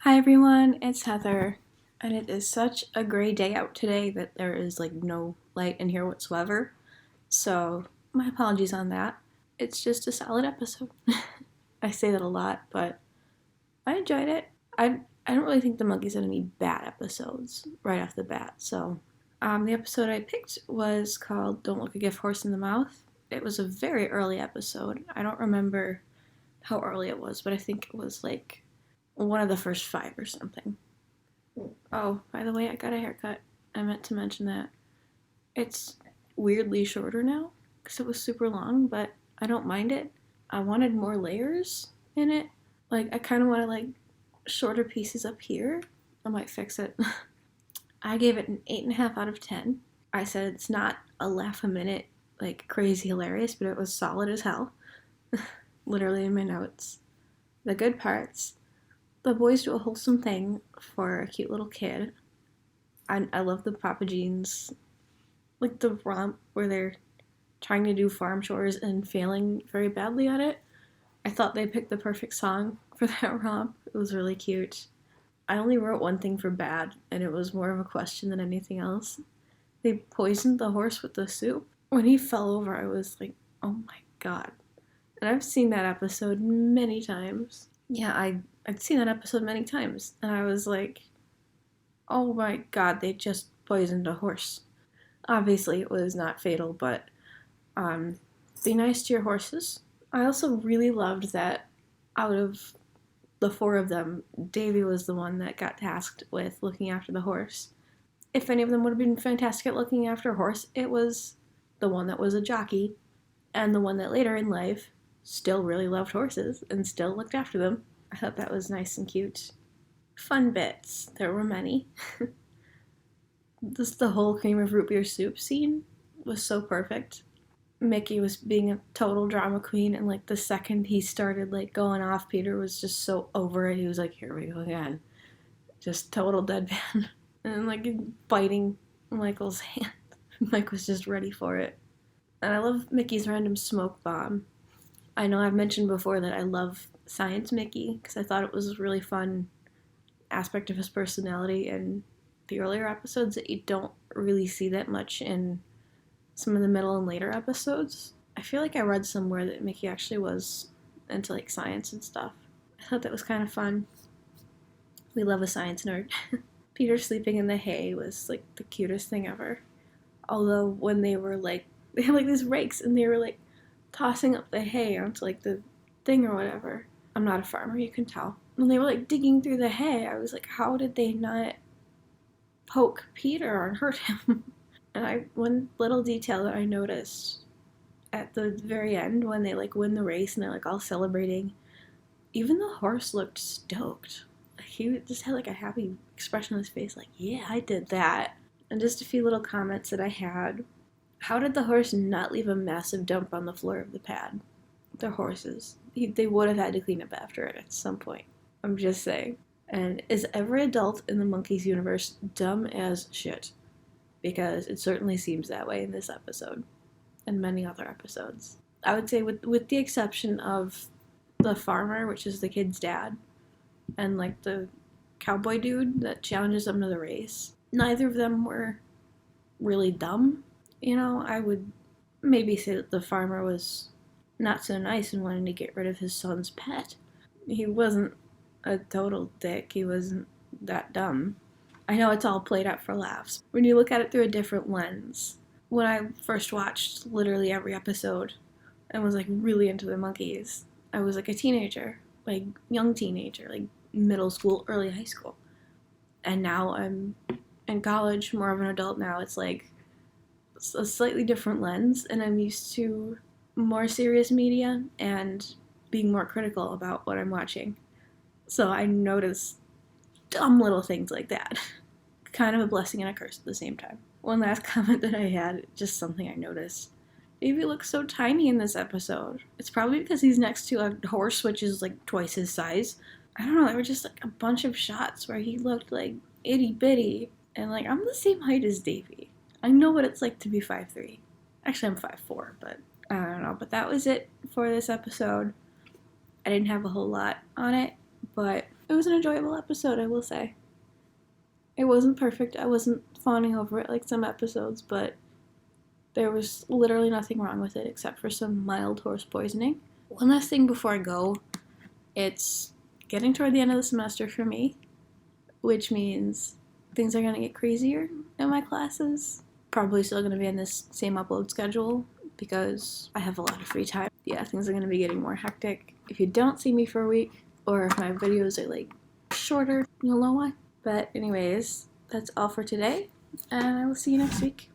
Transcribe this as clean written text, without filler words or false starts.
Hi everyone, it's Heather, and it is such a gray day out today that there is like no light in here whatsoever. So, my apologies on that. It's just a solid episode. I say that a lot, but I enjoyed it. I don't really think the monkeys had any bad episodes right off the bat. So, the episode I picked was called "Don't Look a Gift Horse in the Mouth." It was a very early episode. I don't remember how early it was, but I think it was like one of the first five or something. Oh, by the way, I got a haircut. I meant to mention that. It's weirdly shorter now because it was super long, but I don't mind it. I wanted more layers in it. Like, I kind of want to, like, shorter pieces up here. I might fix it. I gave it an 8.5 out of 10. I said it's not a laugh a minute, like, crazy hilarious, but it was solid as hell. Literally in my notes. The good parts. The boys do a wholesome thing for a cute little kid. I love the Papa Jeans, like the romp where they're trying to do farm chores and failing very badly at it. I thought they picked the perfect song for that romp. It was really cute. I only wrote one thing for bad, and it was more of a question than anything else. They poisoned the horse with the soup. When he fell over, I was like, oh my god. And I've seen that episode many times. Yeah, I'd seen that episode many times, and I was like, oh my god, they just poisoned a horse. Obviously, it was not fatal, but um, be nice to your horses. I also really loved that out of the four of them, Davy was the one that got tasked with looking after the horse. If any of them would have been fantastic at looking after a horse, it was the one that was a jockey and the one that later in life still really loved horses and still looked after them. I thought that was nice and cute. Fun bits. There were many. Just the whole cream of root beer soup scene was so perfect. Mickey was being a total drama queen, and like the second he started like going off, Peter was just so over it. He was like, "Here we go again," just total deadpan, and like biting Michael's hand. Mike was just ready for it. And I love Mickey's random smoke bomb. I know I've mentioned before that I love Science Mickey because I thought it was a really fun aspect of his personality in the earlier episodes that you don't really see that much in some of the middle and later episodes. I feel like I read somewhere that Mickey actually was into like science and stuff. I thought that was kind of fun. We love a science nerd. Peter sleeping in the hay was like the cutest thing ever. Although when they were like, they had like these rakes and they were like tossing up the hay onto like the thing or whatever. I'm not a farmer, you can tell. When they were like digging through the hay, I was like, how did they not poke Peter and hurt him? And one little detail that I noticed at the very end when they like win the race and they're like all celebrating, even the horse looked stoked. Like, he just had like a happy expression on his face, like, yeah, I did that. And just a few little comments that I had. How did the horse not leave a massive dump on the floor of the pad? They're horses. They would have had to clean up after it at some point. I'm just saying. And is every adult in the Monkeys universe dumb as shit? Because it certainly seems that way in this episode and many other episodes. I would say, with the exception of the farmer, which is the kid's dad, and like the cowboy dude that challenges them to the race, neither of them were really dumb. You know, I would maybe say that the farmer was not so nice and wanting to get rid of his son's pet. He wasn't a total dick. He wasn't that dumb. I know it's all played out for laughs. When you look at it through a different lens, when I first watched literally every episode and was like really into the Monkeys, I was like a teenager, like young teenager, like middle school, early high school. And now I'm in college, more of an adult now. It's like a slightly different lens, and I'm used to more serious media and being more critical about what I'm watching. So I notice dumb little things like that. Kind of a blessing and a curse at the same time. One last comment that I had, just something I noticed. Davy looks so tiny in this episode. It's probably because he's next to a horse which is like twice his size. I don't know, there were just like a bunch of shots where he looked like itty bitty. And like, I'm the same height as Davy. I know what it's like to be 5'3". Actually, I'm 5'4", but I don't know. But that was it for this episode. I didn't have a whole lot on it, but It was an enjoyable episode, I will say. It wasn't perfect. I wasn't fawning over it like some episodes, but there was literally nothing wrong with it except for some mild horse poisoning. One last thing before I go. It's getting toward the end of the semester for me, which means things are going to get crazier in my classes. Probably still going to be in this same upload schedule because I have a lot of free time. Yeah, things are going to be getting more hectic. If you don't see me for a week, or if my videos are like shorter, you'll know why. But anyways, that's all for today, and I will see you next week.